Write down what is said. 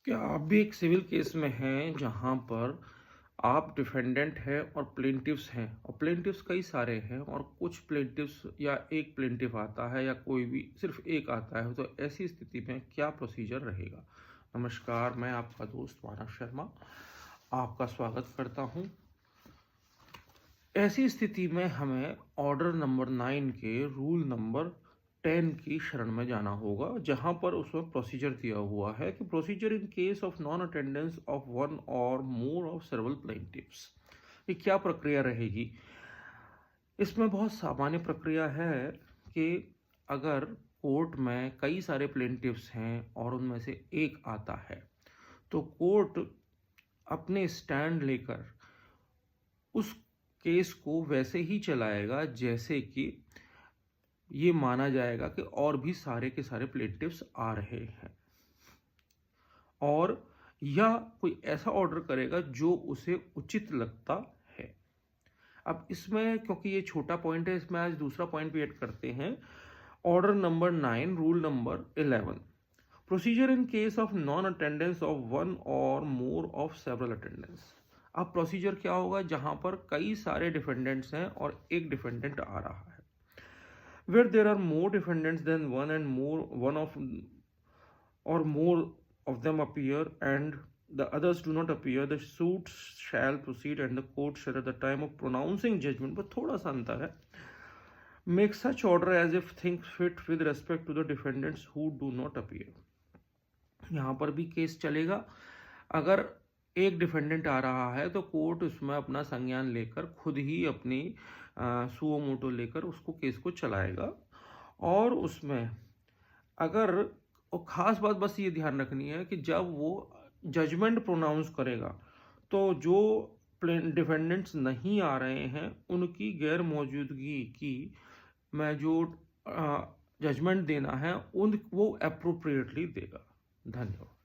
क्या आप भी एक सिविल केस में हैं जहां पर आप डिफेंडेंट हैं और प्लेंटिफ्स हैं और प्लेंटिफ्स कई सारे हैं और कुछ प्लेंटिफ्स या एक प्लेंटिफ आता है या कोई भी सिर्फ एक आता है, तो ऐसी स्थिति में क्या प्रोसीजर रहेगा? नमस्कार, मैं आपका दोस्त मानव शर्मा आपका स्वागत करता हूं। ऐसी स्थिति में हमें ऑर्डर नंबर 9 के रूल नंबर 10 की शरण में जाना होगा, जहां पर उसमें प्रोसीजर दिया हुआ है कि procedure in case of non attendance of one और मोर ऑफ सेवरल प्लेंटिफ्स। ये क्या प्रक्रिया रहेगी? इसमें बहुत सामान्य प्रक्रिया है कि अगर कोर्ट में कई सारे प्लेंटिफ्स हैं और उनमें से एक आता है, तो कोर्ट अपने स्टैंड लेकर उस केस को वैसे ही चलाएगा जैसे कि ये माना जाएगा कि और भी सारे के सारे प्लेंटिफ्स आ रहे हैं, और या कोई ऐसा ऑर्डर करेगा जो उसे उचित लगता है। अब इसमें क्योंकि ये छोटा पॉइंट है, इसमें आज दूसरा पॉइंट भी ऐड करते हैं। Order number 9 rule number 11, procedure in case of non attendance of one और मोर ऑफ सेवरल अटेंडेंस। अब प्रोसीजर क्या होगा जहां पर कई सारे डिफेंडेंट्स हैं और एक डिफेंडेंट आ रहा है। Where there are more defendants than one and more one of or more of them appear and the others do not appear, the suit shall proceed and the court shall at the time of pronouncing judgment, but थोड़ा सा अंतर है, make such order as if think fit with respect to the defendants who do not appear। यहाँ पर भी case चलेगा। अगर एक डिफेंडेंट आ रहा है तो कोर्ट उसमें अपना संज्ञान लेकर खुद ही अपनी सुओ मोटो लेकर उसको केस को चलाएगा। और उसमें अगर और ख़ास बात बस ये ध्यान रखनी है कि जब वो जजमेंट प्रोनाउंस करेगा तो जो डिफेंडेंट्स नहीं आ रहे हैं उनकी गैर मौजूदगी की में जो जजमेंट देना है उन वो अप्रोप्रिएटली देगा। धन्यवाद।